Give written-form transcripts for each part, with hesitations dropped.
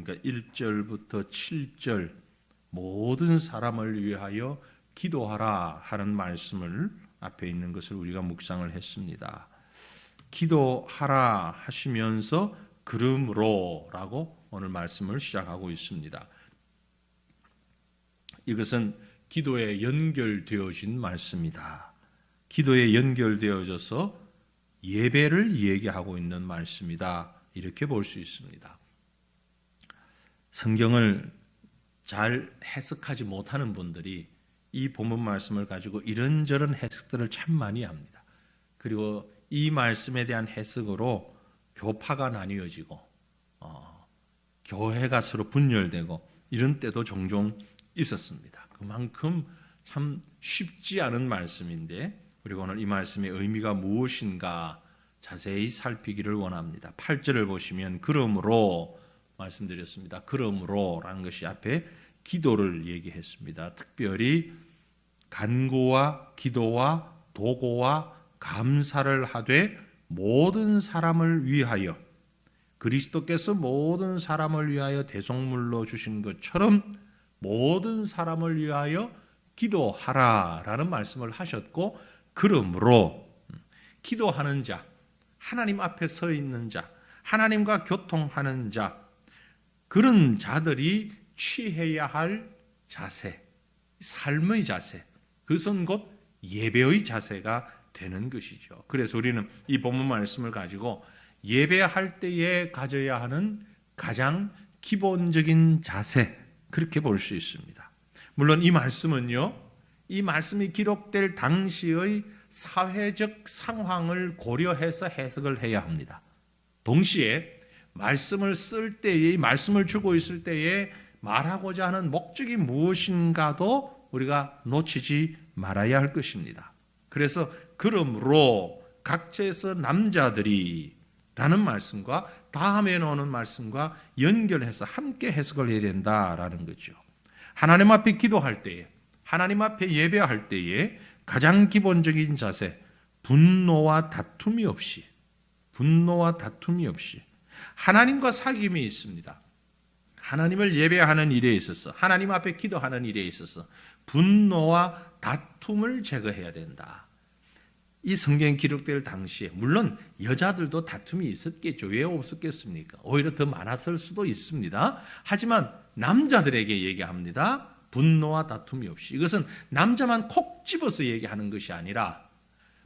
보니까 1절부터 7절 모든 사람을 위하여 기도하라 하는 말씀을 앞에 있는 것을 우리가 묵상을 했습니다. 기도하라 하시면서 그러므로라고 오늘 말씀을 시작하고 있습니다. 이것은 기도에 연결되어진 말씀이다. 기도에 연결되어져서 예배를 얘기하고 있는 말씀이다. 이렇게 볼 수 있습니다. 성경을 잘 해석하지 못하는 분들이 이 본문 말씀을 가지고 이런저런 해석들을 참 많이 합니다. 그리고 이 말씀에 대한 해석으로 교파가 나뉘어지고 교회가 서로 분열되고 이런 때도 종종 있었습니다. 그만큼 참 쉽지 않은 말씀인데 우리가 오늘 이 말씀의 의미가 무엇인가 자세히 살피기를 원합니다. 8절을 보시면 그러므로 말씀드렸습니다. 그러므로라는 것이 앞에 기도를 얘기했습니다. 특별히 간구와 기도와 도고와 감사를 하되 모든 사람을 위하여 그리스도께서 모든 사람을 위하여 대속물로 주신 것처럼 모든 사람을 위하여 기도하라라는 말씀을 하셨고 그러므로 기도하는 자, 하나님 앞에 서 있는 자, 하나님과 교통하는 자 그런 자들이 취해야 할 자세, 삶의 자세, 그것은 곧 예배의 자세가 되는 것이죠. 그래서 우리는 이 본문 말씀을 가지고 예배할 때에 가져야 하는 가장 기본적인 자세 그렇게 볼 수 있습니다. 물론 이 말씀은요, 이 말씀이 기록될 당시의 사회적 상황을 고려해서 해석을 해야 합니다. 동시에 말씀을 쓸 때에, 말씀을 주고 있을 때에 말하고자 하는 목적이 무엇인가도 우리가 놓치지 말아야 할 것입니다. 그래서 그러므로 각처에서 남자들이 라는 말씀과 다음에 나오는 말씀과 연결해서 함께 해석을 해야 된다라는 거죠. 하나님 앞에 기도할 때에, 하나님 앞에 예배할 때에 가장 기본적인 자세, 분노와 다툼이 없이 하나님과 사귐이 있습니다. 하나님을 예배하는 일에 있어서, 하나님 앞에 기도하는 일에 있어서 분노와 다툼을 제거해야 된다. 이 성경 기록될 당시에 물론 여자들도 다툼이 있었겠죠. 왜 없었겠습니까? 오히려 더 많았을 수도 있습니다. 하지만 남자들에게 얘기합니다. 분노와 다툼이 없이. 이것은 남자만 콕 집어서 얘기하는 것이 아니라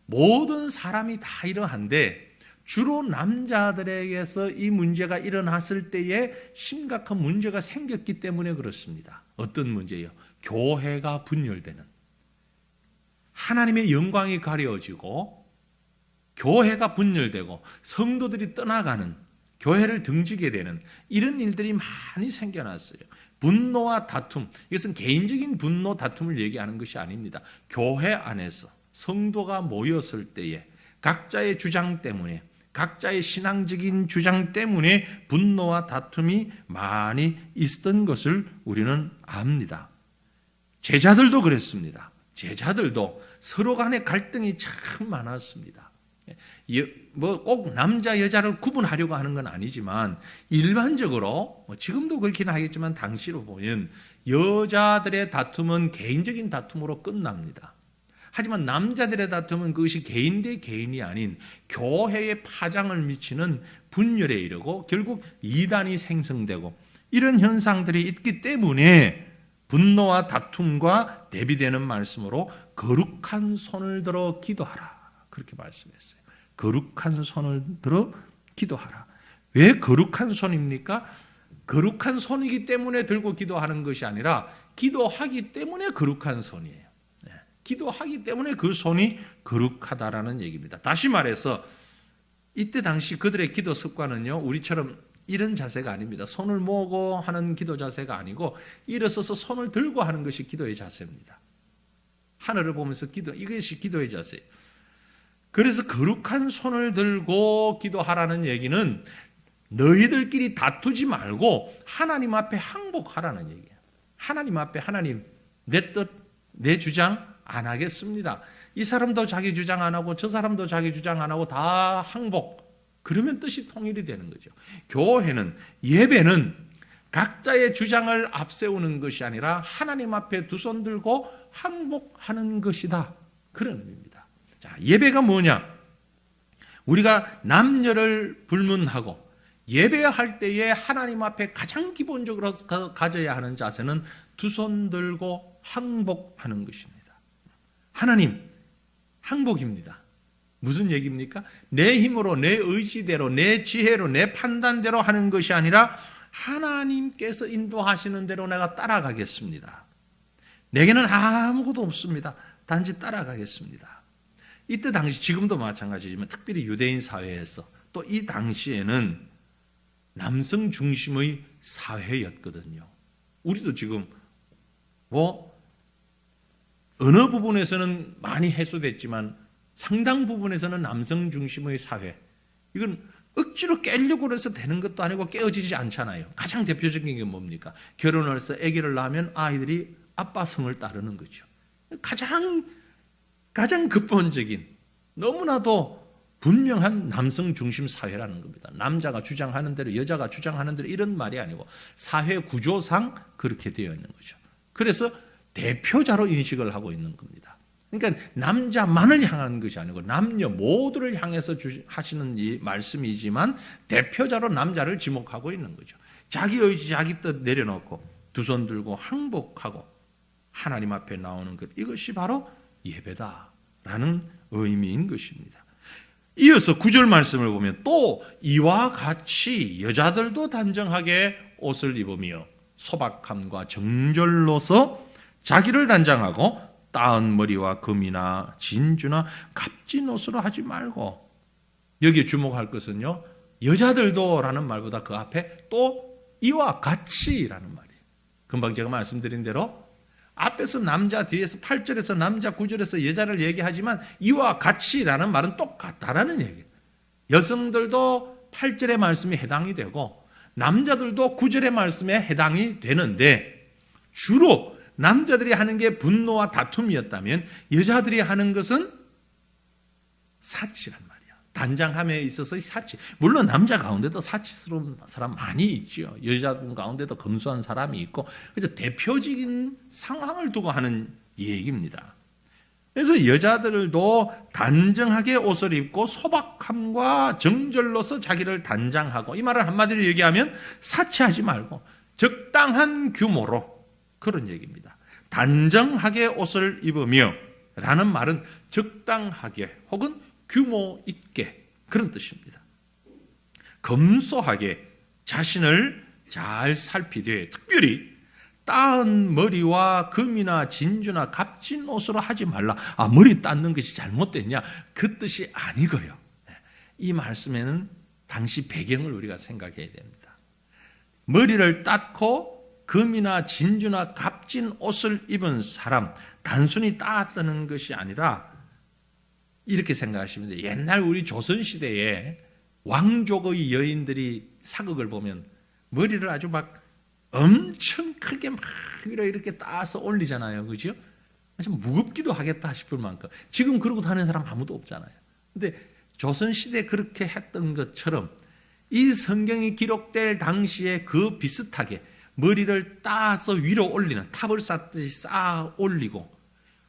모든 사람이 다 이러한데 주로 남자들에게서 이 문제가 일어났을 때에 심각한 문제가 생겼기 때문에 그렇습니다. 어떤 문제예요? 교회가 분열되는, 하나님의 영광이 가려지고 교회가 분열되고 성도들이 떠나가는, 교회를 등지게 되는 이런 일들이 많이 생겨났어요. 분노와 다툼, 이것은 개인적인 분노, 다툼을 얘기하는 것이 아닙니다. 교회 안에서 성도가 모였을 때에 각자의 주장 때문에, 각자의 신앙적인 주장 때문에 분노와 다툼이 많이 있었던 것을 우리는 압니다. 제자들도 그랬습니다. 제자들도 서로 간의 갈등이 참 많았습니다. 꼭 남자 여자를 구분하려고 하는 건 아니지만 일반적으로 지금도 그렇긴 하겠지만 당시로 보면 여자들의 다툼은 개인적인 다툼으로 끝납니다. 하지만 남자들의 다툼은 그것이 개인 대 개인이 아닌 교회에 파장을 미치는 분열에 이르고 결국 이단이 생성되고 이런 현상들이 있기 때문에 분노와 다툼과 대비되는 말씀으로 거룩한 손을 들어 기도하라. 그렇게 말씀했어요. 거룩한 손을 들어 기도하라. 왜 거룩한 손입니까? 거룩한 손이기 때문에 들고 기도하는 것이 아니라 기도하기 때문에 거룩한 손이에요. 기도하기 때문에 그 손이 거룩하다라는 얘기입니다. 다시 말해서 이때 당시 그들의 기도 습관은요, 우리처럼 이런 자세가 아닙니다. 손을 모으고 하는 기도 자세가 아니고 일어서서 손을 들고 하는 것이 기도의 자세입니다. 하늘을 보면서 이것이 기도의 자세예요. 그래서 거룩한 손을 들고 기도하라는 얘기는 너희들끼리 다투지 말고 하나님 앞에 항복하라는 얘기예요. 하나님 앞에 하나님, 내 뜻, 내 주장 안 하겠습니다. 이 사람도 자기 주장 안 하고 저 사람도 자기 주장 안 하고 다 항복. 그러면 뜻이 통일이 되는 거죠. 교회는, 예배는 각자의 주장을 앞세우는 것이 아니라 하나님 앞에 두 손 들고 항복하는 것이다. 그런 의미입니다. 자, 예배가 뭐냐? 우리가 남녀를 불문하고 예배할 때에 하나님 앞에 가장 기본적으로 가져야 하는 자세는 두 손 들고 항복하는 것입니다. 하나님, 항복입니다. 무슨 얘기입니까? 내 힘으로, 내 의지대로, 내 지혜로, 내 판단대로 하는 것이 아니라 하나님께서 인도하시는 대로 내가 따라가겠습니다. 내게는 아무것도 없습니다. 단지 따라가겠습니다. 이때 당시, 지금도 마찬가지지만 특별히 유대인 사회에서 또 이 당시에는 남성 중심의 사회였거든요. 우리도 지금 어느 부분에서는 많이 해소됐지만 상당 부분에서는 남성 중심의 사회, 이건 억지로 깨려고 해서 되는 것도 아니고 깨어지지 않잖아요. 가장 대표적인 게 뭡니까? 결혼을 해서 아기를 낳으면 아이들이 아빠 성을 따르는 거죠. 가장 근본적인, 너무나도 분명한 남성 중심 사회라는 겁니다. 남자가 주장하는 대로, 여자가 주장하는 대로, 이런 말이 아니고 사회 구조상 그렇게 되어 있는 거죠. 그래서 대표자로 인식을 하고 있는 겁니다. 그러니까 남자만을 향한 것이 아니고 남녀 모두를 향해서 하시는 이 말씀이지만 대표자로 남자를 지목하고 있는 거죠. 자기 의지, 자기 뜻 내려놓고 두 손 들고 항복하고 하나님 앞에 나오는 것, 이것이 바로 예배다라는 의미인 것입니다. 이어서 9절 말씀을 보면 또 이와 같이 여자들도 단정하게 옷을 입으며 소박함과 정절로서 자기를 단장하고 따은 머리와 금이나 진주나 값진 옷으로 하지 말고, 여기에 주목할 것은요, 여자들도 라는 말보다 그 앞에 또 이와 같이 라는 말이에요. 금방 제가 말씀드린 대로 앞에서 남자, 뒤에서 8절에서 남자, 9절에서 여자를 얘기하지만 이와 같이라는 말은 똑같다라는 얘기예요. 여성들도 8절의 말씀이 해당이 되고 남자들도 9절의 말씀에 해당이 되는데, 주로 남자들이 하는 게 분노와 다툼이었다면 여자들이 하는 것은 사치란 말이야. 단장함에 있어서의 사치. 물론 남자 가운데도 사치스러운 사람 많이 있죠. 여자분 가운데도 검소한 사람이 있고, 그래서 대표적인 상황을 두고 하는 얘기입니다. 그래서 여자들도 단정하게 옷을 입고 소박함과 정절로서 자기를 단장하고, 이 말을 한마디로 얘기하면 사치하지 말고 적당한 규모로, 그런 얘기입니다. 단정하게 옷을 입으며 라는 말은 적당하게 혹은 규모 있게, 그런 뜻입니다. 검소하게 자신을 잘 살피되 특별히 따은 머리와 금이나 진주나 값진 옷으로 하지 말라. 머리 닦는 것이 잘못됐냐? 그 뜻이 아니고요. 이 말씀에는 당시 배경을 우리가 생각해야 됩니다. 머리를 닦고 금이나 진주나 값진 옷을 입은 사람, 단순히 따았다는 것이 아니라 이렇게 생각하시면 돼요. 옛날 우리 조선시대에 왕족의 여인들이 사극을 보면 머리를 아주 막 엄청 크게 막 이렇게 따서 올리잖아요. 그죠? 좀 무겁기도 하겠다 싶을 만큼. 지금 그러고 다니는 사람 아무도 없잖아요. 근데 조선시대에 그렇게 했던 것처럼 이 성경이 기록될 당시에 그 비슷하게 머리를 따서 위로 올리는, 탑을 쌓듯이 쌓아 올리고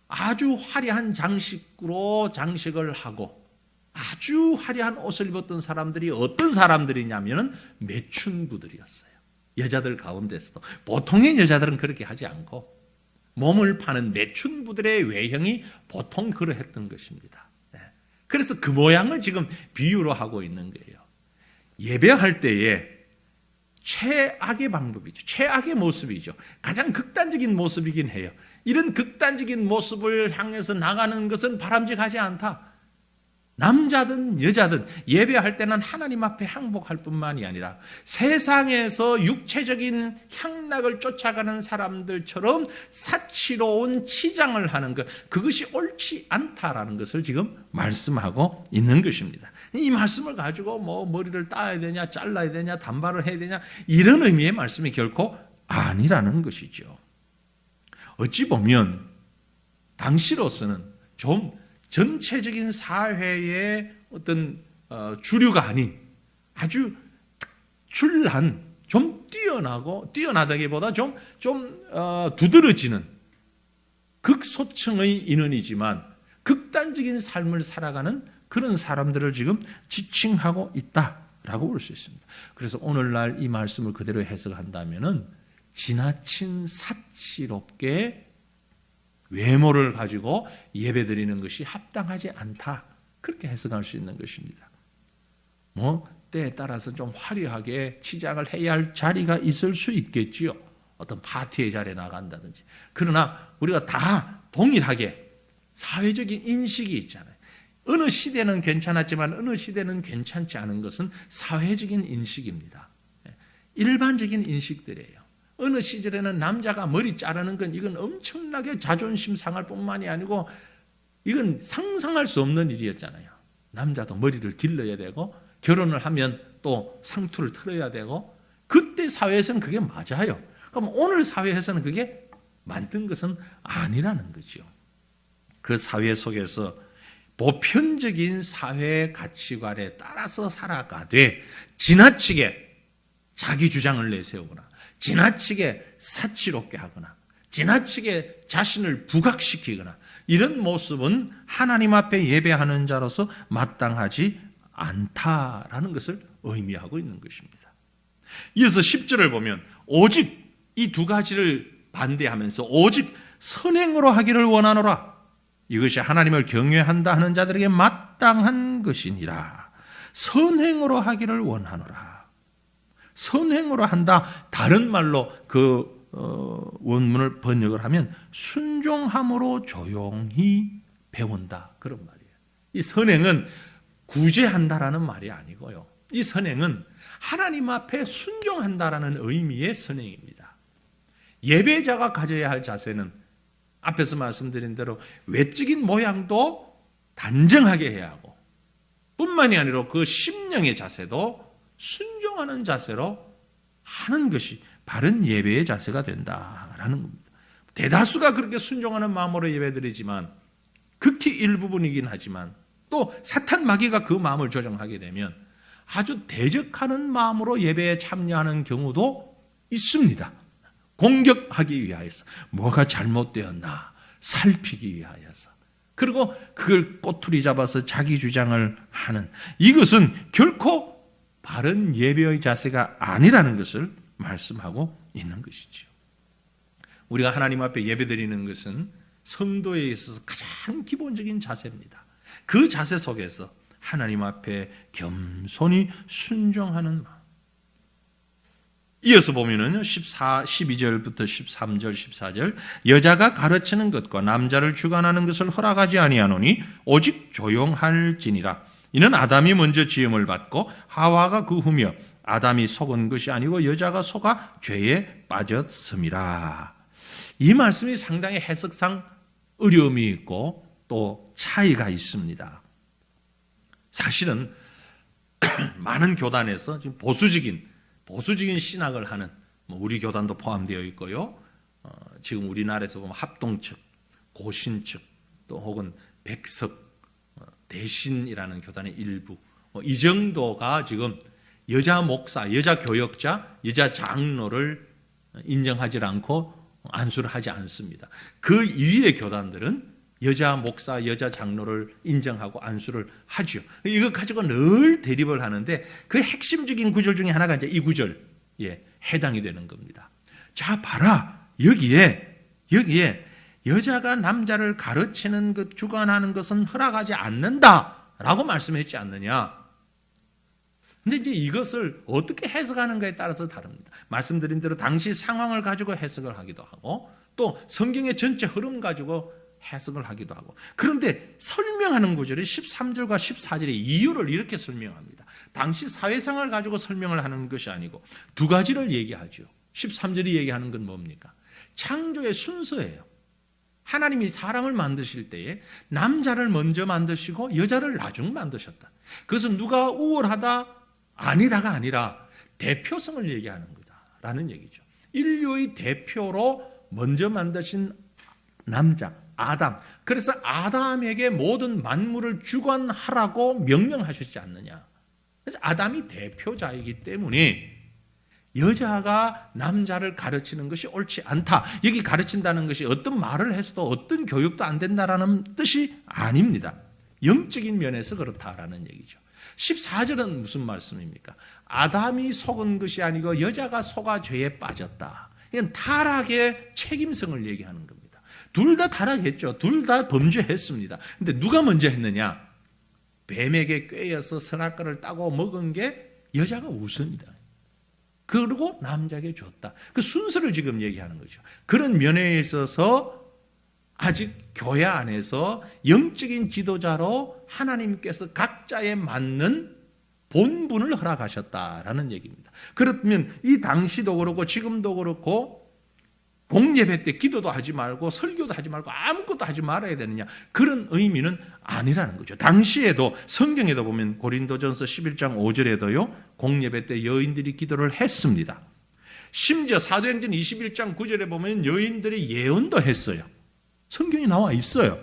아주 화려한 장식으로 장식을 하고 아주 화려한 옷을 입었던 사람들이 어떤 사람들이냐면 매춘부들이었어요. 여자들 가운데서도 보통의 여자들은 그렇게 하지 않고 몸을 파는 매춘부들의 외형이 보통 그러했던 것입니다. 그래서 그 모양을 지금 비유로 하고 있는 거예요. 예배할 때에 최악의 방법이죠. 최악의 모습이죠. 가장 극단적인 모습이긴 해요. 이런 극단적인 모습을 향해서 나가는 것은 바람직하지 않다. 남자든 여자든 예배할 때는 하나님 앞에 항복할 뿐만이 아니라 세상에서 육체적인 향락을 쫓아가는 사람들처럼 사치로운 치장을 하는 것, 그것이 옳지 않다라는 것을 지금 말씀하고 있는 것입니다. 이 말씀을 가지고 뭐 머리를 따야 되냐, 잘라야 되냐, 단발을 해야 되냐, 이런 의미의 말씀이 결코 아니라는 것이죠. 어찌 보면 당시로서는 좀 전체적인 사회의 어떤 주류가 아닌 아주 특출난, 좀 뛰어나다기보다 좀 두드러지는 극소층의 인원이지만 극단적인 삶을 살아가는 그런 사람들을 지금 지칭하고 있다라고 볼 수 있습니다. 그래서 오늘날 이 말씀을 그대로 해석한다면은 지나친 사치롭게 외모를 가지고 예배드리는 것이 합당하지 않다, 그렇게 해석할 수 있는 것입니다. 때에 따라서 좀 화려하게 치장을 해야 할 자리가 있을 수 있겠지요. 어떤 파티의 자리에 나간다든지. 그러나 우리가 다 동일하게 사회적인 인식이 있잖아요. 어느 시대는 괜찮았지만 어느 시대는 괜찮지 않은 것은 사회적인 인식입니다. 일반적인 인식들이에요. 어느 시절에는 남자가 머리 자르는 건 이건 엄청나게 자존심 상할 뿐만이 아니고 이건 상상할 수 없는 일이었잖아요. 남자도 머리를 길러야 되고 결혼을 하면 또 상투를 틀어야 되고, 그때 사회에서는 그게 맞아요. 그럼 오늘 사회에서는 그게 만든 것은 아니라는 거죠. 그 사회 속에서 보편적인 사회 가치관에 따라서 살아가되 지나치게 자기 주장을 내세우거나 지나치게 사치롭게 하거나 지나치게 자신을 부각시키거나 이런 모습은 하나님 앞에 예배하는 자로서 마땅하지 않다라는 것을 의미하고 있는 것입니다. 이어서 10절을 보면 오직 이 두 가지를 반대하면서 오직 선행으로 하기를 원하노라. 이것이 하나님을 경외한다 하는 자들에게 마땅한 것이니라. 선행으로 하기를 원하노라. 선행으로 한다. 다른 말로 그 원문을 번역을 하면 순종함으로 조용히 배운다, 그런 말이에요. 이 선행은 구제한다라는 말이 아니고요. 이 선행은 하나님 앞에 순종한다라는 의미의 선행입니다. 예배자가 가져야 할 자세는 앞에서 말씀드린 대로 외적인 모양도 단정하게 해야 하고 뿐만이 아니라 그 심령의 자세도 순종하는 자세로 하는 것이 바른 예배의 자세가 된다라는 겁니다. 대다수가 그렇게 순종하는 마음으로 예배드리지만 극히 일부분이긴 하지만 또 사탄 마귀가 그 마음을 조정하게 되면 아주 대적하는 마음으로 예배에 참여하는 경우도 있습니다. 공격하기 위하여서 뭐가 잘못되었나 살피기 위하여서, 그리고 그걸 꼬투리 잡아서 자기 주장을 하는, 이것은 결코 바른 예배의 자세가 아니라는 것을 말씀하고 있는 것이죠. 우리가 하나님 앞에 예배드리는 것은 성도에 있어서 가장 기본적인 자세입니다. 그 자세 속에서 하나님 앞에 겸손히 순종하는 마음. 이어서 보면은 12절부터 13절, 14절 여자가 가르치는 것과 남자를 주관하는 것을 허락하지 아니하노니 오직 조용할지니라. 이는 아담이 먼저 지음을 받고 하와가 그 후며 아담이 속은 것이 아니고 여자가 속아 죄에 빠졌음이라. 이 말씀이 상당히 해석상 어려움이 있고 또 차이가 있습니다. 사실은 많은 교단에서 지금 보수적인 신학을 하는, 우리 교단도 포함되어 있고요. 지금 우리나라에서 보면 합동 측, 고신 측, 또 혹은 백석, 대신이라는 교단의 일부, 이 정도가 지금 여자 목사, 여자 교역자, 여자 장로를 인정하지 않고 안수를 하지 않습니다. 그 이외의 교단들은 여자 목사, 여자 장로를 인정하고 안수를 하죠. 이거 가지고 늘 대립을 하는데 그 핵심적인 구절 중에 하나가 이제 이 구절에 해당이 되는 겁니다. 자, 봐라. 여기에 여자가 남자를 가르치는 것, 주관하는 것은 허락하지 않는다라고 말씀했지 않느냐. 근데 이제 이것을 어떻게 해석하는가에 따라서 다릅니다. 말씀드린 대로 당시 상황을 가지고 해석을 하기도 하고 또 성경의 전체 흐름 가지고 해석을 하기도 하고, 그런데 설명하는 구절이 13절과 14절의 이유를 이렇게 설명합니다. 당시 사회상을 가지고 설명을 하는 것이 아니고 두 가지를 얘기하죠. 13절이 얘기하는 건 뭡니까? 창조의 순서예요. 하나님이 사람을 만드실 때에 남자를 먼저 만드시고 여자를 나중 만드셨다. 그것은 누가 우월하다 아니다가 아니라 대표성을 얘기하는 거다라는 얘기죠. 인류의 대표로 먼저 만드신 남자 아담, 그래서 아담에게 모든 만물을 주관하라고 명령하셨지 않느냐. 그래서 아담이 대표자이기 때문에 여자가 남자를 가르치는 것이 옳지 않다. 여기 가르친다는 것이 어떤 말을 해서도 어떤 교육도 안 된다라는 뜻이 아닙니다. 영적인 면에서 그렇다라는 얘기죠. 14절은 무슨 말씀입니까? 아담이 속은 것이 아니고 여자가 속아 죄에 빠졌다. 이건 타락의 책임성을 얘기하는 겁니다. 둘 다 타락했죠. 둘 다 범죄했습니다. 근데 누가 먼저 했느냐? 뱀에게 꿰어서 선악과를 따고 먹은 게 여자가 우선이다. 그리고 남자에게 줬다. 그 순서를 지금 얘기하는 거죠. 그런 면에 있어서 아직 교회 안에서 영적인 지도자로 하나님께서 각자에 맞는 본분을 허락하셨다라는 얘기입니다. 그렇다면 이 당시도 그렇고 지금도 그렇고 공예배 때 기도도 하지 말고 설교도 하지 말고 아무것도 하지 말아야 되느냐, 그런 의미는 아니라는 거죠. 당시에도 성경에도 보면 고린도전서 11장 5절에도요 공예배 때 여인들이 기도를 했습니다. 심지어 사도행전 21장 9절에 보면 여인들이 예언도 했어요. 성경이 나와 있어요.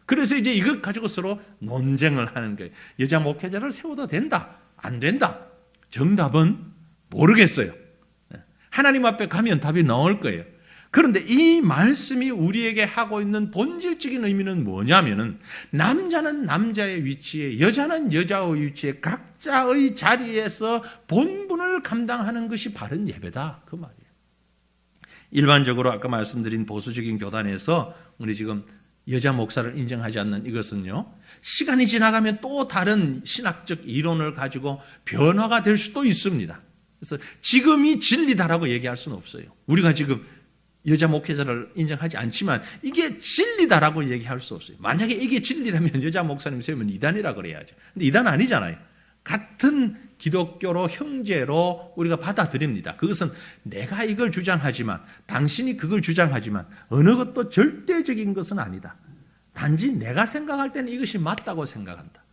그래서 이제 이것 가지고 서로 논쟁을 하는 거예요. 여자 목회자를 세워도 된다, 안 된다? 정답은 모르겠어요. 하나님 앞에 가면 답이 나올 거예요. 그런데 이 말씀이 우리에게 하고 있는 본질적인 의미는 뭐냐면은, 남자는 남자의 위치에, 여자는 여자의 위치에 각자의 자리에서 본분을 감당하는 것이 바른 예배다, 그 말이에요. 일반적으로 아까 말씀드린 보수적인 교단에서 우리 지금 여자 목사를 인정하지 않는 이것은요, 시간이 지나가면 또 다른 신학적 이론을 가지고 변화가 될 수도 있습니다. 그래서 지금이 진리다라고 얘기할 수는 없어요. 우리가 지금 여자 목회자를 인정하지 않지만 이게 진리다라고 얘기할 수 없어요. 만약에 이게 진리라면 여자 목사님 세우면 이단이라 그래야죠. 근데 이단 아니잖아요. 같은 기독교로 형제로 우리가 받아들입니다. 그것은 내가 이걸 주장하지만 당신이 그걸 주장하지만 어느 것도 절대적인 것은 아니다. 단지 내가 생각할 때는 이것이 맞다고 생각한다.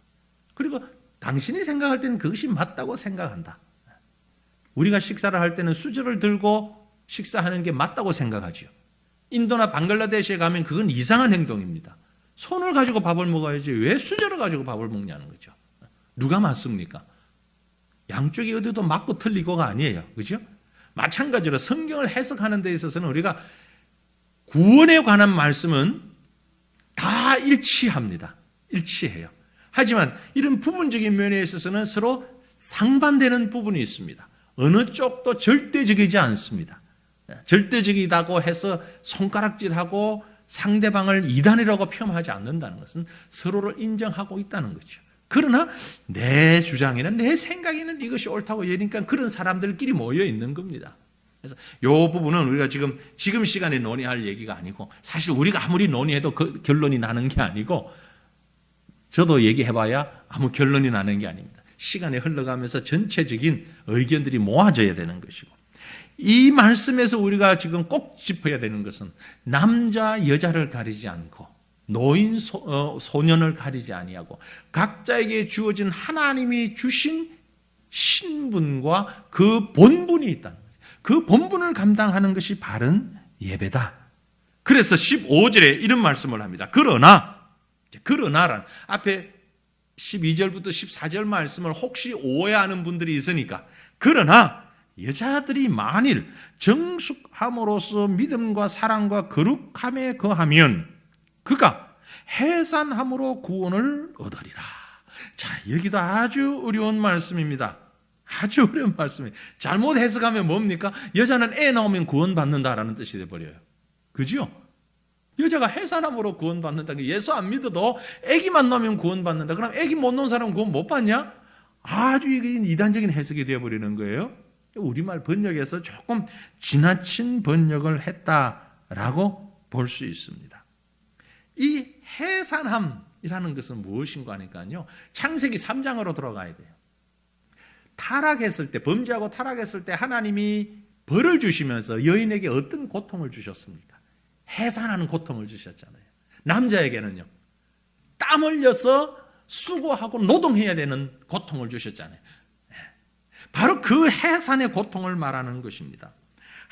그리고 당신이 생각할 때는 그것이 맞다고 생각한다. 우리가 식사를 할 때는 수저를 들고 식사하는 게 맞다고 생각하죠. 인도나 방글라데시에 가면 그건 이상한 행동입니다. 손을 가지고 밥을 먹어야지 왜 수저를 가지고 밥을 먹냐는 거죠. 누가 맞습니까? 양쪽이 어디도 맞고 틀리고가 아니에요. 그죠? 마찬가지로 성경을 해석하는 데 있어서는 우리가 구원에 관한 말씀은 다 일치합니다. 일치해요. 하지만 이런 부분적인 면에 있어서는 서로 상반되는 부분이 있습니다. 어느 쪽도 절대적이지 않습니다. 절대적이다고 해서 손가락질하고 상대방을 이단이라고 폄하하지 않는다는 것은 서로를 인정하고 있다는 거죠. 그러나 내 주장에는, 내 생각에는 이것이 옳다고 얘기하니까 그런 사람들끼리 모여 있는 겁니다. 그래서 이 부분은 우리가 지금 시간에 논의할 얘기가 아니고, 사실 우리가 아무리 논의해도 그 결론이 나는 게 아니고, 저도 얘기해봐야 아무 결론이 나는 게 아닙니다. 시간이 흘러가면서 전체적인 의견들이 모아져야 되는 것이고, 이 말씀에서 우리가 지금 꼭 짚어야 되는 것은 남자 여자를 가리지 않고 노인 소년을 가리지 아니하고 각자에게 주어진 하나님이 주신 신분과 그 본분이 있다는 거죠. 그 본분을 감당하는 것이 바른 예배다. 그래서 15절에 이런 말씀을 합니다. 그러나란 앞에 12절부터 14절 말씀을 혹시 오해하는 분들이 있으니까, 그러나 여자들이 만일 정숙함으로써 믿음과 사랑과 거룩함에 거하면 그가 해산함으로 구원을 얻으리라. 자, 여기도 아주 어려운 말씀입니다. 아주 어려운 말씀이에요. 잘못 해석하면 뭡니까? 여자는 애 나오면 구원받는다라는 뜻이 돼버려요. 그죠? 여자가 해산함으로 구원받는다. 예수 안 믿어도 애기만 낳으면 구원받는다. 그럼 애기 못 낳은 사람은 구원 못 받냐? 아주 이단적인 해석이 되어버리는 거예요. 우리말 번역에서 조금 지나친 번역을 했다라고 볼 수 있습니다. 이 해산함이라는 것은 무엇인가 하니까요, 창세기 3장으로 들어가야 돼요. 타락했을 때, 범죄하고 타락했을 때 하나님이 벌을 주시면서 여인에게 어떤 고통을 주셨습니까? 해산하는 고통을 주셨잖아요. 남자에게는요, 땀 흘려서 수고하고 노동해야 되는 고통을 주셨잖아요. 바로 그 해산의 고통을 말하는 것입니다.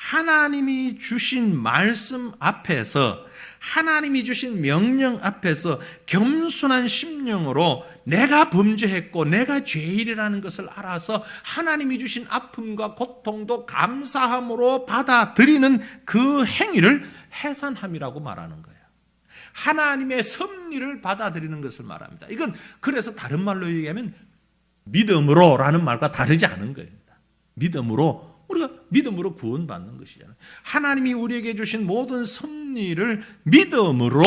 하나님이 주신 말씀 앞에서, 하나님이 주신 명령 앞에서 겸손한 심령으로 내가 범죄했고 내가 죄인이라는 것을 알아서 하나님이 주신 아픔과 고통도 감사함으로 받아들이는 그 행위를 해산함이라고 말하는 거예요. 하나님의 섭리를 받아들이는 것을 말합니다. 이건 그래서 다른 말로 얘기하면 믿음으로라는 말과 다르지 않은 거예요. 믿음으로, 우리가 믿음으로 구원받는 것이잖아요. 하나님이 우리에게 주신 모든 섭리를 믿음으로,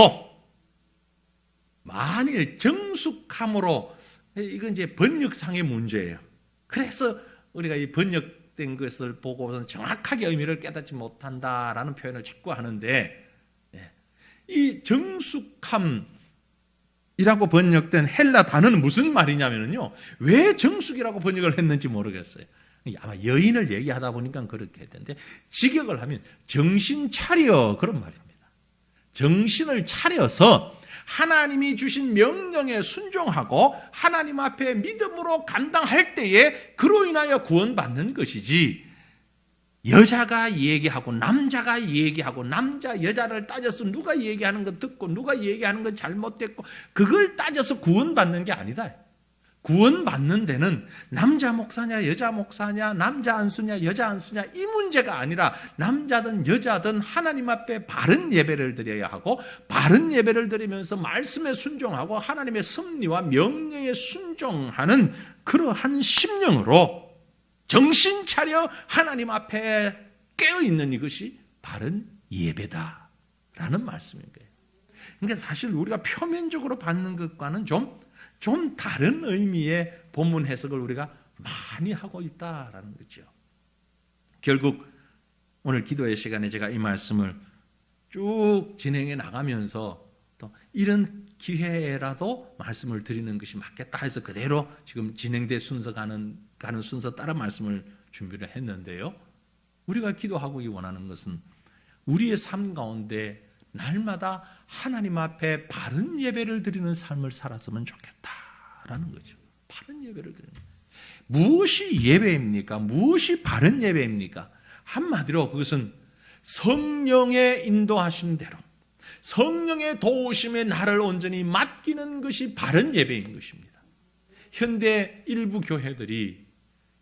만일 정숙함으로, 이건 이제 번역상의 문제예요. 그래서 우리가 이 번역된 것을 보고서는 정확하게 의미를 깨닫지 못한다라는 표현을 자꾸 하는데, 이 정숙함이라고 번역된 헬라 단어는 무슨 말이냐면요, 왜 정숙이라고 번역을 했는지 모르겠어요. 아마 여인을 얘기하다 보니까 그렇게 했는데, 직역을 하면 정신 차려, 그런 말입니다. 정신을 차려서 하나님이 주신 명령에 순종하고 하나님 앞에 믿음으로 감당할 때에 그로 인하여 구원받는 것이지, 여자가 얘기하고 남자가 얘기하고 남자 여자를 따져서 누가 얘기하는 거 듣고 누가 얘기하는 건 잘못됐고 그걸 따져서 구원받는 게 아니다. 구원받는 데는 남자 목사냐 여자 목사냐 남자 안수냐 여자 안수냐 이 문제가 아니라, 남자든 여자든 하나님 앞에 바른 예배를 드려야 하고, 바른 예배를 드리면서 말씀에 순종하고 하나님의 섭리와 명령에 순종하는 그러한 심령으로 정신 차려 하나님 앞에 깨어있는 이것이 바른 예배다라는 말씀인 거예요. 그러니까 사실 우리가 표면적으로 받는 것과는 좀 다른 의미의 본문 해석을 우리가 많이 하고 있다라는 거죠. 결국 오늘 기도의 시간에 제가 이 말씀을 쭉 진행해 나가면서 또 이런 기회라도 말씀을 드리는 것이 맞겠다 해서 그대로 지금 진행된 순서 가는 순서 따라 말씀을 준비를 했는데요. 우리가 기도하고 원하는 것은 우리의 삶 가운데 날마다 하나님 앞에 바른 예배를 드리는 삶을 살았으면 좋겠다라는 거죠. 바른 예배를 드리는. 무엇이 예배입니까? 무엇이 바른 예배입니까? 한마디로 그것은 성령의 인도하심대로, 성령의 도우심에 나를 온전히 맡기는 것이 바른 예배인 것입니다. 현대 일부 교회들이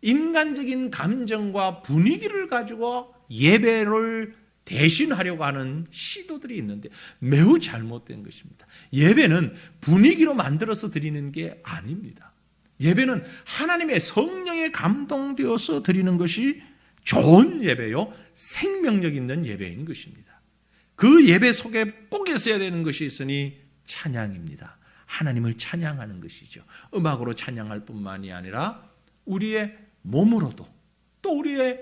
인간적인 감정과 분위기를 가지고 예배를 대신하려고 하는 시도들이 있는데 매우 잘못된 것입니다. 예배는 분위기로 만들어서 드리는 게 아닙니다. 예배는 하나님의 성령에 감동되어서 드리는 것이 좋은 예배요, 생명력 있는 예배인 것입니다. 그 예배 속에 꼭 있어야 되는 것이 있으니 찬양입니다. 하나님을 찬양하는 것이죠. 음악으로 찬양할 뿐만이 아니라 우리의 몸으로도 또 우리의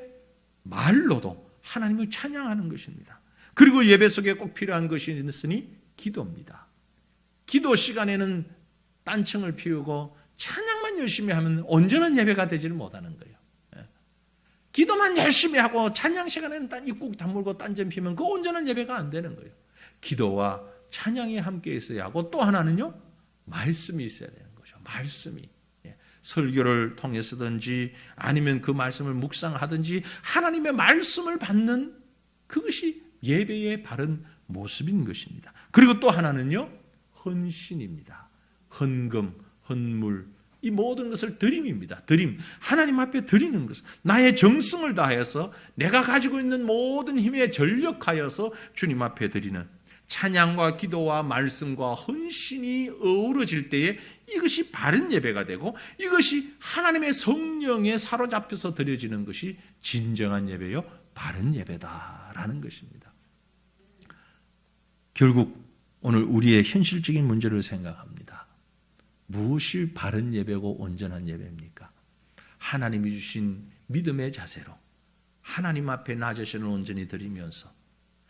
말로도 하나님을 찬양하는 것입니다. 그리고 예배 속에 꼭 필요한 것이 있으니 기도입니다. 기도 시간에는 딴청을 피우고 찬양만 열심히 하면 온전한 예배가 되지를 못하는 거예요. 기도만 열심히 하고 찬양 시간에는 딴 입국 다물고 딴점 피우면 그 온전한 예배가 안 되는 거예요. 기도와 찬양이 함께 있어야 하고, 또 하나는요, 말씀이 있어야 되는 거죠. 말씀이. 설교를 통해서든지 아니면 그 말씀을 묵상하든지 하나님의 말씀을 받는 그것이 예배의 바른 모습인 것입니다. 그리고 또 하나는요, 헌신입니다. 헌금, 헌물, 이 모든 것을 드림입니다. 드림, 하나님 앞에 드리는 것, 나의 정성을 다해서 내가 가지고 있는 모든 힘에 전력하여서 주님 앞에 드리는 찬양과 기도와 말씀과 헌신이 어우러질 때에 이것이 바른 예배가 되고, 이것이 하나님의 성령에 사로잡혀서 드려지는 것이 진정한 예배요, 바른 예배다라는 것입니다. 결국 오늘 우리의 현실적인 문제를 생각합니다. 무엇이 바른 예배고 온전한 예배입니까? 하나님이 주신 믿음의 자세로 하나님 앞에 나 자신을 온전히 드리면서,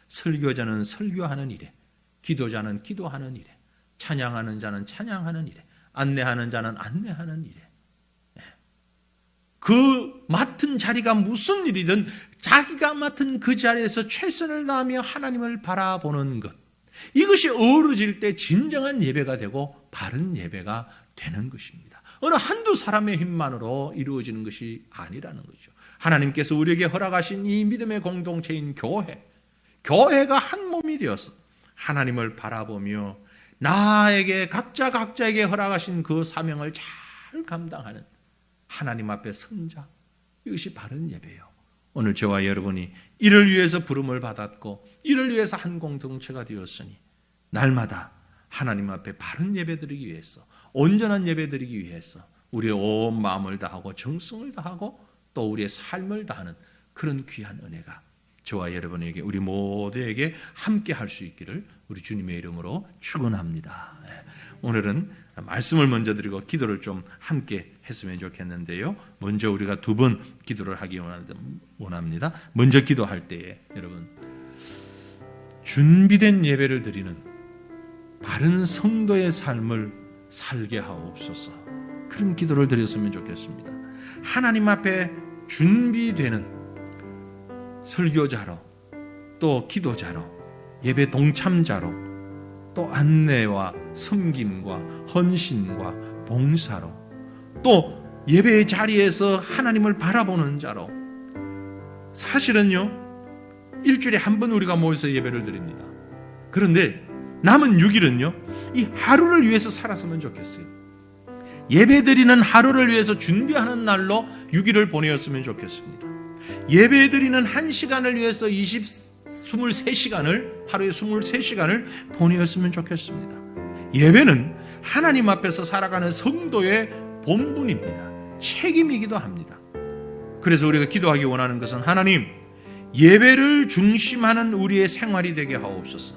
설교자는 설교하는 일에, 기도자는 기도하는 일에, 찬양하는 자는 찬양하는 일에, 안내하는 자는 안내하는 일에, 그 맡은 자리가 무슨 일이든 자기가 맡은 그 자리에서 최선을 다하며 하나님을 바라보는 것, 이것이 어우러질 때 진정한 예배가 되고 바른 예배가 되는 것입니다. 어느 한두 사람의 힘만으로 이루어지는 것이 아니라는 거죠. 하나님께서 우리에게 허락하신 이 믿음의 공동체인 교회가 한 몸이 되어서 하나님을 바라보며 나에게 각자에게 허락하신 그 사명을 잘 감당하는 하나님 앞에 선자, 이것이 바른 예배예요. 오늘 저와 여러분이 이를 위해서 부름을 받았고 이를 위해서 한 공동체가 되었으니 날마다 하나님 앞에 바른 예배 드리기 위해서, 온전한 예배 드리기 위해서 우리의 온 마음을 다하고 정성을 다하고 또 우리의 삶을 다하는 그런 귀한 은혜가 저와 여러분에게, 우리 모두에게 함께 할 수 있기를 우리 주님의 이름으로 축원합니다. 오늘은 말씀을 먼저 드리고 기도를 좀 함께 했으면 좋겠는데요. 먼저 우리가 두 번 기도를 하기 원합니다. 먼저 기도할 때에 여러분, 준비된 예배를 드리는 바른 성도의 삶을 살게 하옵소서, 그런 기도를 드렸으면 좋겠습니다. 하나님 앞에 준비되는 설교자로, 또 기도자로, 예배 동참자로, 또 안내와 섬김과 헌신과 봉사로, 또 예배의 자리에서 하나님을 바라보는 자로, 사실은요 일주일에 한 번 우리가 모여서 예배를 드립니다. 그런데 남은 6일은요 이 하루를 위해서 살았으면 좋겠어요. 예배 드리는 하루를 위해서 준비하는 날로 6일을 보내었으면 좋겠습니다. 예배 드리는 1시간을 위해서 23시간을, 하루에 23시간을 보내었으면 좋겠습니다. 예배는 하나님 앞에서 살아가는 성도의 본분입니다. 책임이기도 합니다. 그래서 우리가 기도하기 원하는 것은, 하나님, 예배를 중심하는 우리의 생활이 되게 하옵소서.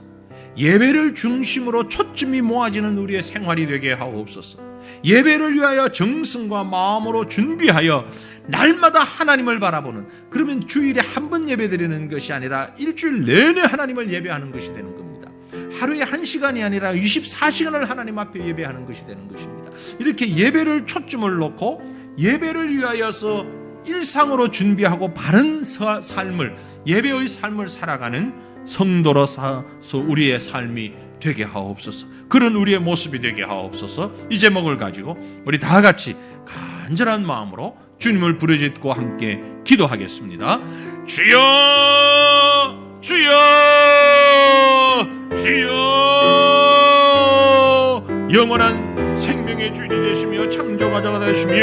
예배를 중심으로 초점이 모아지는 우리의 생활이 되게 하옵소서. 예배를 위하여 정성과 마음으로 준비하여 날마다 하나님을 바라보는, 그러면 주일에 한 번 예배드리는 것이 아니라 일주일 내내 하나님을 예배하는 것이 되는 겁니다. 하루에 1시간이 아니라 24시간을 하나님 앞에 예배하는 것이 되는 것입니다. 이렇게 예배를 초점을 놓고 예배를 위하여서 일상으로 준비하고 바른 삶을, 예배의 삶을 살아가는 성도로서 우리의 삶이 되게 하옵소서. 그런 우리의 모습이 되게 하옵소서. 이 제목을 가지고 우리 다 같이 간절한 마음으로 주님을 부르짖고 함께 기도하겠습니다. 주여, 주여, 주여. 영원한 생명의 주인이 되시며 창조가자가 되시며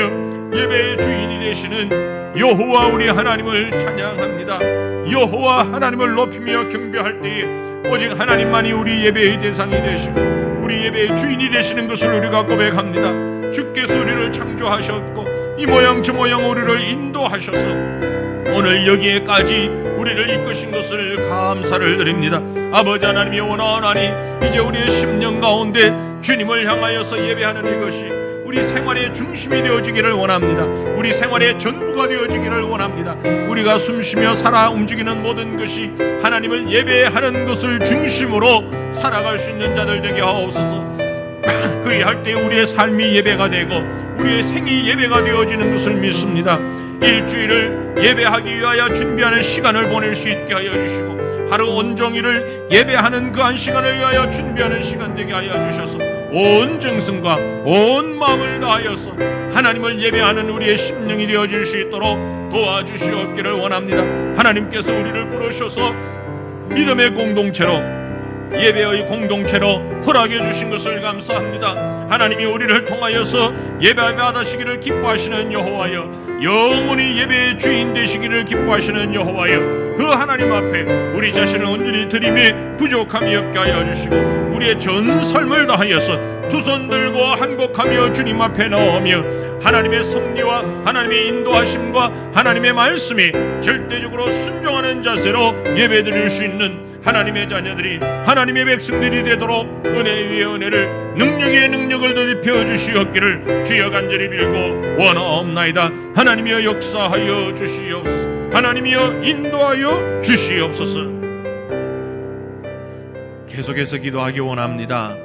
예배의 주인이 되시는 여호와 우리 하나님을 찬양합니다. 여호와 하나님을 높이며 경배할 때에 오직 하나님만이 우리 예배의 대상이 되시고 우리 예배의 주인이 되시는 것을 우리가 고백합니다. 주께서 우리를 창조하셨고 이 모양 저 모양 우리를 인도하셔서 오늘 여기에까지 우리를 이끄신 것을 감사를 드립니다. 아버지 하나님이 원하나니 이제 우리의 심령 가운데 주님을 향하여서 예배하는 이것이 우리 생활의 중심이 되어지기를 원합니다. 우리 생활의 전부가 되어지기를 원합니다. 우리가 숨쉬며 살아 움직이는 모든 것이 하나님을 예배하는 것을 중심으로 살아갈 수 있는 자들 되게 하옵소서. 그리할 때 우리의 삶이 예배가 되고 우리의 생이 예배가 되어지는 것을 믿습니다. 일주일을 예배하기 위하여 준비하는 시간을 보낼 수 있게 하여 주시고 하루 온종일을 예배하는 그 한 시간을 위하여 준비하는 시간 되게 하여 주셔서 온 정성과 온 마음을 다하여서 하나님을 예배하는 우리의 심령이 되어질 수 있도록 도와주시옵기를 원합니다. 하나님께서 우리를 부르셔서 믿음의 공동체로, 예배의 공동체로 허락해 주신 것을 감사합니다. 하나님이 우리를 통하여서 예배 받으시기를 기뻐하시는 여호와여, 영원히 예배의 주인 되시기를 기뻐하시는 여호와여, 그 하나님 앞에 우리 자신을 온전히 드림에 부족함이 없게 하여 주시고 우리의 전 삶을 다하여서 두 손 들고 한곡하며 주님 앞에 나오며 하나님의 섭리와 하나님의 인도하심과 하나님의 말씀이 절대적으로 순종하는 자세로 예배드릴 수 있는 하나님의 자녀들이, 하나님의 백성들이 되도록 은혜 위에 은혜를, 능력 위에 능력을 더입혀 주시옵기를 주여 간절히 빌고 원하옵나이다. 하나님이여 역사하여 주시옵소서. 하나님이여 인도하여 주시옵소서. 계속해서 기도하기 원합니다.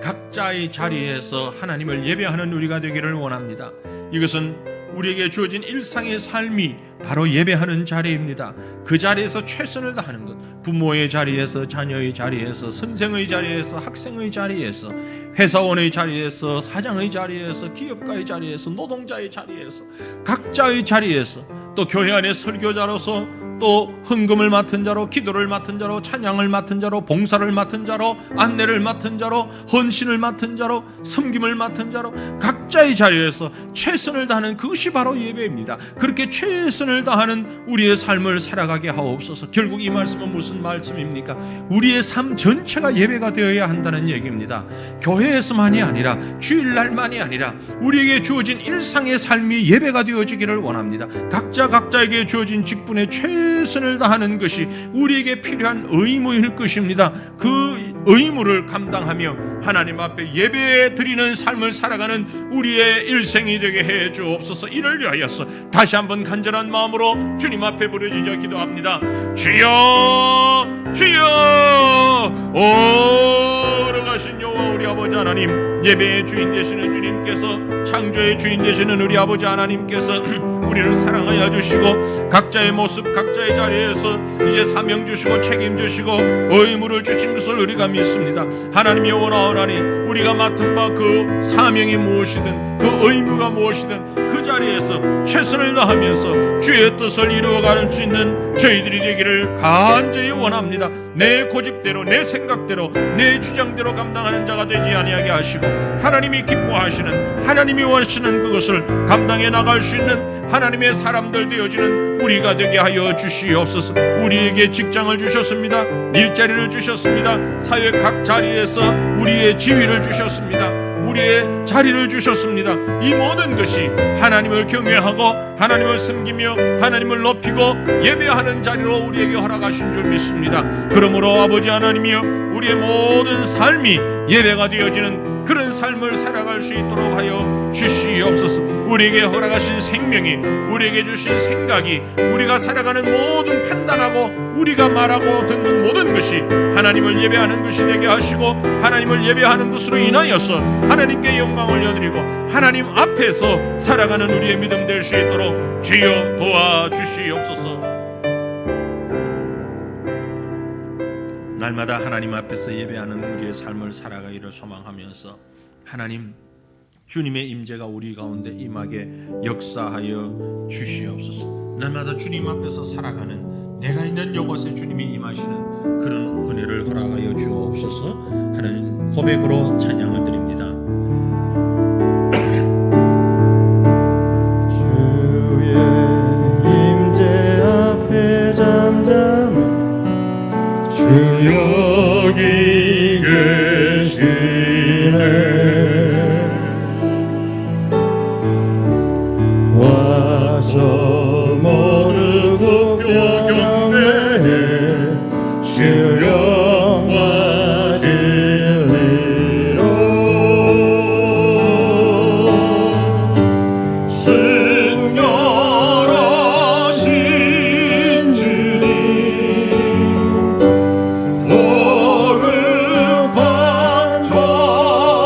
각자의 자리에서 하나님을 예배하는 우리가 되기를 원합니다. 이것은 우리에게 주어진 일상의 삶이 바로 예배하는 자리입니다. 그 자리에서 최선을 다하는 것, 부모의 자리에서, 자녀의 자리에서, 선생의 자리에서, 학생의 자리에서, 회사원의 자리에서, 사장의 자리에서, 기업가의 자리에서, 노동자의 자리에서, 각자의 자리에서 또 교회 안에 설교자로서, 또 헌금을 맡은 자로, 기도를 맡은 자로, 찬양을 맡은 자로, 봉사를 맡은 자로, 안내를 맡은 자로, 헌신을 맡은 자로, 섬김을 맡은 자로 각자의 자리에서 최선을 다하는 그것이 바로 예배입니다. 그렇게 최선을 다하는 우리의 삶을 살아가게 하옵소서. 결국 이 말씀은 무슨 말씀입니까? 우리의 삶 전체가 예배가 되어야 한다는 얘기입니다. 교회에서만이 아니라, 주일날만이 아니라 우리에게 주어진 일상의 삶이 예배가 되어지기를 원합니다. 각자에게 주어진 직분의 최선을 다하는 것이 우리에게 필요한 의무일 것입니다. 그 의무를 감당하며 하나님 앞에 예배 드리는 삶을 살아가는 우리의 일생이 되게 해 주옵소서. 이를 위하여서 다시 한번 간절한 마음으로 주님 앞에 부르짖어 기도합니다. 주여, 주여. 거룩하신 여호와 우리 아버지 하나님, 예배의 주인 되시는 주님께서, 창조의 주인 되시는 우리 아버지 하나님께서 우리를 사랑하여 주시고 각자의 모습, 각자의 자리에서 이제 사명 주시고 책임 주시고 의무를 주신 것을 우리가 믿습니다. 하나님이 원하오나니 우리가 맡은 바 그 사명이 무엇이든, 그 의무가 무엇이든 그 자리에서 최선을 다하면서 주의 뜻을 이루어가는 수 있는 저희들이 되기를 간절히 원합니다. 내 고집대로, 내 생각대로, 내 주장대로 감당하는 자가 되지 아니하게 하시고, 하나님이 기뻐하시는, 하나님이 원하시는 그것을 감당해 나갈 수 있는 하나님의 사람들 되어지는 우리가 되게 하여 주시옵소서. 우리에게 직장을 주셨습니다. 일자리를 주셨습니다. 사회 각 자리에서 우리의 지위를 주셨습니다. 우리의 자리를 주셨습니다. 이 모든 것이 하나님을 경외하고 하나님을 섬기며 하나님을 높이고 예배하는 자리로 우리에게 허락하신 줄 믿습니다. 그러므로 아버지 하나님이여, 우리의 모든 삶이 예배가 되어지는 그런 삶을 살아갈 수 있도록 하여 주시옵소서. 우리에게 허락하신 생명이, 우리에게 주신 생각이, 우리가 살아가는 모든 판단하고 우리가 말하고 듣는 모든 것이 하나님을 예배하는 것이 되게 하시고, 하나님을 예배하는 것으로 인하여서 하나님께 영광을 올려드리고 하나님 앞에서 살아가는 우리의 믿음 될 수 있도록 주여 도와주시옵소서. 날마다 하나님 앞에서 예배하는 우리의 삶을 살아가기를 소망하면서, 하나님 주님의 임재가 우리 가운데 임하게 역사하여 주시옵소서. 날마다 주님 앞에서 살아가는 내가 있는 이곳에 주님이 임하시는 그런 은혜를 허락하여 주옵소서 하는 고백으로 찬양을 드립니다. 주의 임재 앞에 잠잠한 주 여기 계시네. 와서 모두 굽혀 경배해 주 영과 진리로 순결하신 주님, 거룩한 존전에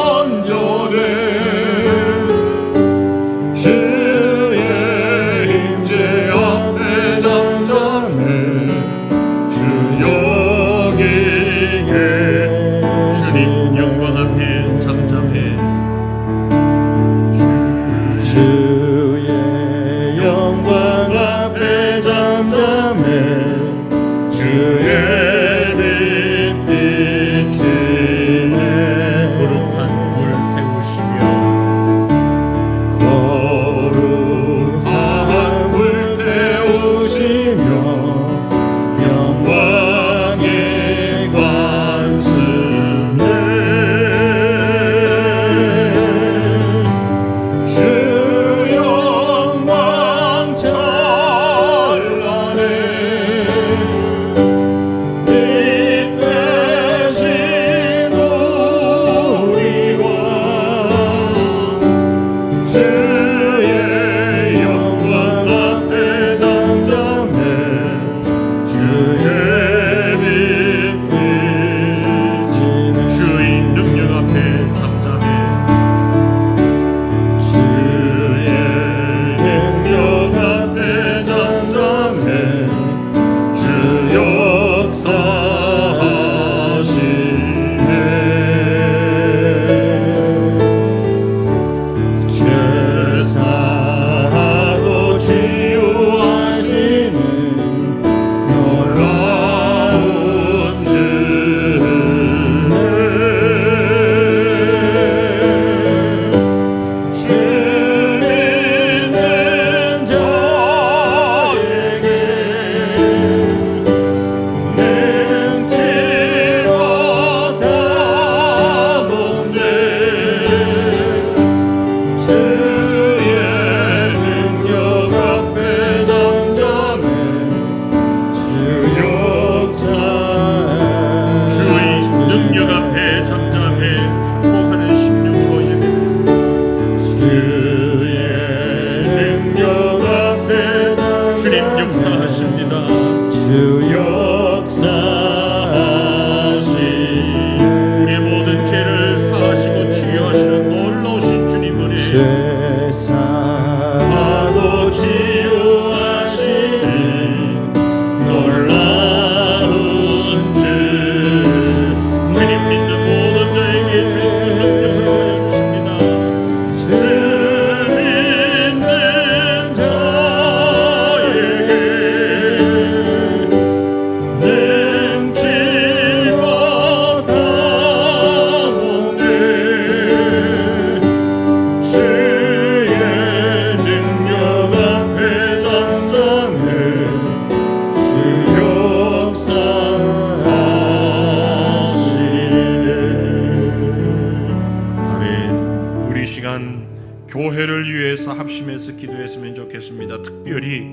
아멘. 우리 시간 교회를 위해서 합심해서 기도했으면 좋겠습니다. 특별히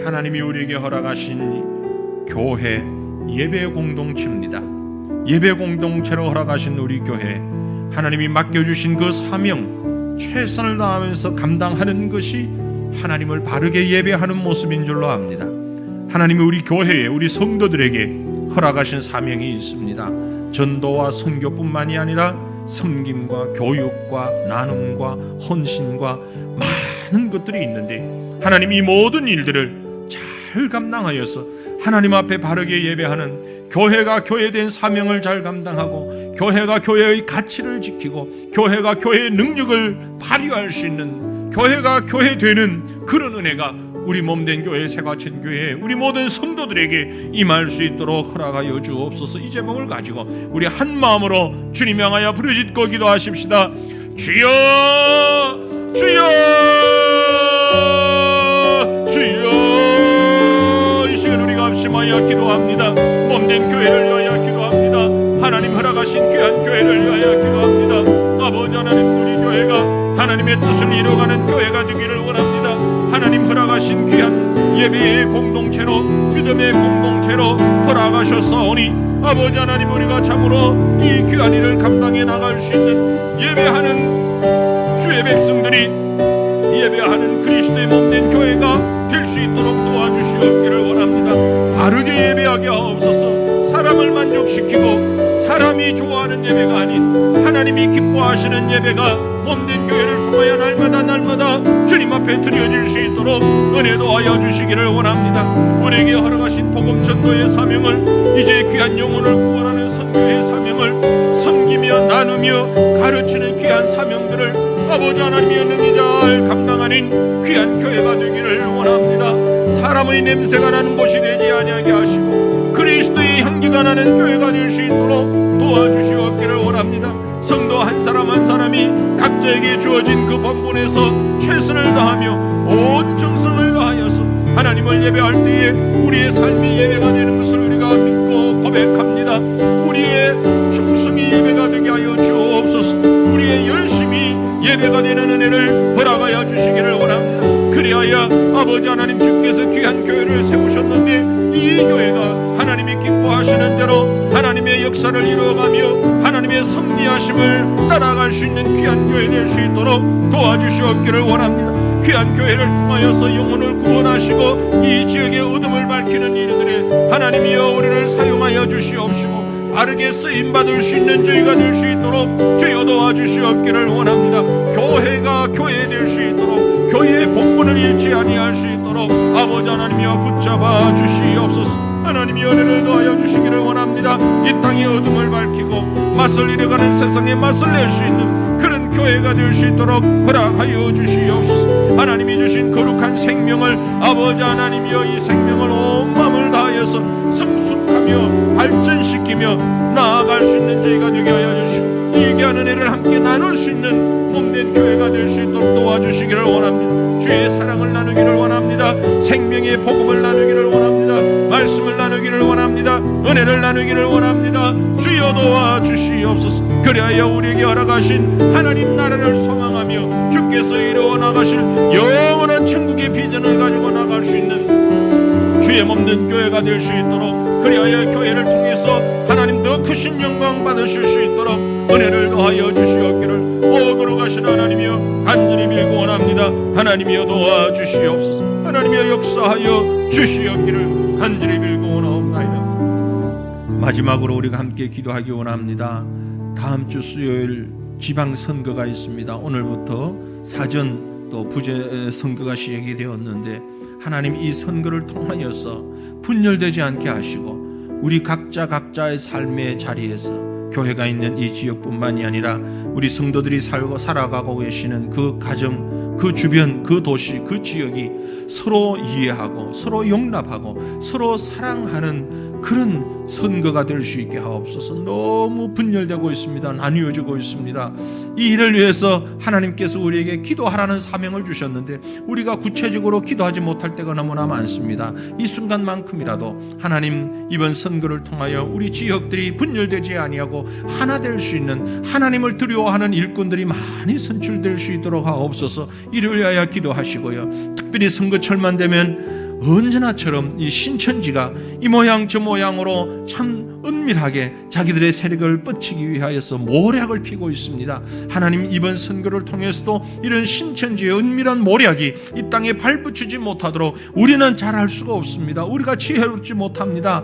하나님이 우리에게 허락하신 교회 예배 공동체입니다. 예배 공동체로 허락하신 우리 교회, 하나님이 맡겨주신 그 사명 최선을 다하면서 감당하는 것이 하나님을 바르게 예배하는 모습인 줄로 압니다. 하나님이 우리 교회에, 우리 성도들에게 허락하신 사명이 있습니다. 전도와 선교뿐만이 아니라 섬김과 교육과 나눔과 헌신과 많은 것들이 있는데, 하나님이 이 모든 일들을 잘 감당하여서 하나님 앞에 바르게 예배하는 교회가 교회된 사명을 잘 감당하고, 교회가 교회의 가치를 지키고, 교회가 교회의 능력을 발휘할 수 있는, 교회가 교회되는 그런 은혜가 우리 몸된 교회 새과천교회 우리 모든 성도들에게 임할 수 있도록 허락하여 주옵소서. 이 제목을 가지고 우리 한 마음으로 주님 향하여 부르짖고 기도하십시다. 주여, 주여, 주여. 이 시간 우리가 합심하여 기도합니다. 몸된 교회를 위하여 기도합니다. 하나님 허락하신 귀한 교회를 위하여 기도합니다. 아버지 하나님, 우리 교회가 하나님의 뜻을 이루어가는 교회가 되기를 원합니다. 하나님 허락하신 귀한 예배의 공동체로, 믿음의 공동체로 허락하셨사오니 아버지 하나님, 우리가 참으로 이 귀한 일을 감당해 나갈 수 있는 예배하는 주의 백성들이, 예배하는 그리스도의 몸된 교회가 될 수 있도록 도와주시옵기를 원합니다. 바르게 예배하게 하옵소서. 사람을 만족시키고 사람이 좋아하는 예배가 아닌 하나님이 기뻐하시는 예배가 몸된 교회를 통하여 날마다 주님 앞에 드려질 수 있도록 은혜 도하여 주시기를 원합니다. 우리에게 허락하신 복음 전도의 사명을, 이제 귀한 영혼을 구원하는 선교의 사명을, 섬기며 나누며 가르치는 귀한 사명들을 아버지 하나님의 능히 잘 감당하는 귀한 교회가 되기를 원합니다. 사람의 냄새가 나는 곳이 되지 아니하게 하시고 그리스도의 향기가 나는 교회가 될 수 있도록 도와주시옵기를 원합니다. 성도 한 사람 한 사람이 각자에게 주어진 그 본분에서 최선을 다하며 온 정성을 다하여서 하나님을 예배할 때에 우리의 삶이 예배가 되는 것을 우리가 믿고 고백합니다. 우리의 충성이 예배가 되게 하여 주옵소서. 우리의 열심이 예배가 되는 은혜를 허락하여 주시기를 원합니다. 그리하여 아버지 하나님, 주께서 귀한 교회를 세우셨는데 이 교회가 하나님이 기뻐하시는 대로 하나님의 역사를 이루어가며 하나님의 섭리하심을 따라갈 수 있는 귀한 교회 될 수 있도록 도와주시옵기를 원합니다. 귀한 교회를 통하여서 영혼을 구원하시고 이 지역의 어둠을 밝히는 일들에 하나님이여 우리를 사용하여 주시옵시고 바르게 쓰임받을 수 있는 저희가 될 수 있도록 주여 도와주시옵기를 원합니다. 교회가 교회 될 수 있도록, 교회의 본분을 잃지 아니할 수 있도록 아버지 하나님이여 붙잡아 주시옵소서. 하나님이 은혜를 더하여 주시기를 원합니다. 이 땅의 어둠을 밝히고 맞설 이뤄가는 세상에 맞설 낼 수 있는 그런 교회가 될 수 있도록 허락하여 주시옵소서. 하나님이 주신 거룩한 생명을 아버지 하나님이여 이 생명을 온 마음을 다하여서 성숙하며 발전시키며 나아갈 수 있는 저희가 되게 하여 주시고 이 귀한 은혜를 함께 나눌 수 있는 몸된 교회가 될 수 있도록 도와주시기를 원합니다. 주의 사랑을 나누기를 원합니다. 생명의 복음을 나누기를 원합니다. 말씀을 나누기를 원합니다. 은혜를 나누기를 원합니다. 주여 도와주시옵소서. 그리하여 우리에게 허락하신 하나님 나라를 소망하며 주께서 이루어 나가실 영원한 천국의 비전을 가지고 나갈 수 있는 주의 몸된 교회가 될 수 있도록, 그리하여 교회를 통해서 하나님 더 크신 영광 받으실 수 있도록 은혜를 더하여 주시옵기를 거룩하신 하나님이여 간절히 빌고 원합니다. 하나님이여 도와주시옵소서. 하나님이여 역사하여 주시옵기를 간절히 빌고 원하옵나이다. 마지막으로 우리가 함께 기도하기 원합니다. 다음 주 수요일 지방선거가 있습니다. 오늘부터 사전 또 부재 선거가 시작이 되었는데 하나님 이 선거를 통하여서 분열되지 않게 하시고 우리 각자의 삶의 자리에서 교회가 있는 이 지역뿐만이 아니라 우리 성도들이 살아가고 계시는 그 가정 그 주변, 그 도시, 그 지역이 서로 이해하고 서로 용납하고 서로 사랑하는 그런 선거가 될 수 있게 하옵소서. 너무 분열되고 있습니다. 나뉘어지고 있습니다. 이 일을 위해서 하나님께서 우리에게 기도하라는 사명을 주셨는데 우리가 구체적으로 기도하지 못할 때가 너무나 많습니다. 이 순간만큼이라도 하나님, 이번 선거를 통하여 우리 지역들이 분열되지 아니하고 하나 될 수 있는, 하나님을 두려워하는 일꾼들이 많이 선출될 수 있도록 하옵소서. 이를 위하여 기도하시고요. 특별히 선거철만 되면 언제나처럼 이 신천지가 이 모양 저 모양으로 참 은밀하게 자기들의 세력을 뻗치기 위하여서 모략을 피고 있습니다. 하나님, 이번 선거를 통해서도 이런 신천지의 은밀한 모략이 이 땅에 발붙이지 못하도록 우리는 잘할 수가 없습니다. 우리가 지혜롭지 못합니다.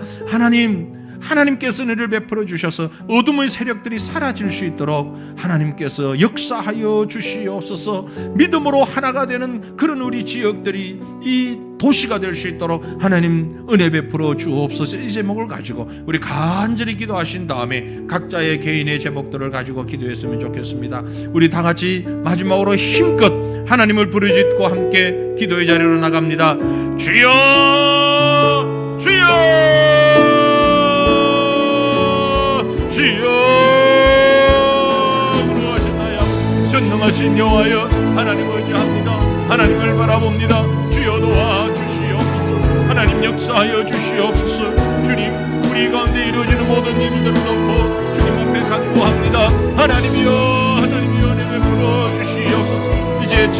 하나님께서 은혜를 베풀어 주셔서 어둠의 세력들이 사라질 수 있도록 하나님께서 역사하여 주시옵소서. 믿음으로 하나가 되는 그런 우리 지역들이 이 도시가 될 수 있도록 하나님 은혜 베풀어 주옵소서. 이 제목을 가지고 우리 간절히 기도하신 다음에 각자의 개인의 제목들을 가지고 기도했으면 좋겠습니다. 우리 다 같이 마지막으로 힘껏 하나님을 부르짖고 함께 기도의 자리로 나갑니다. 주여, 주여, 주여. 무능하신 나야 전능하신 여호와여, 하나님 의지합니다. 하나님을 바라봅니다. 주여 도와주시옵소서. 하나님 역사하여 주시옵소서. 주님, 우리 가운데 이루어지는 모든 일들을 놓고 주님 앞에 간구합니다. 하나님이여, 하나님이여, 은혜 베풀어 주시옵소서. 이제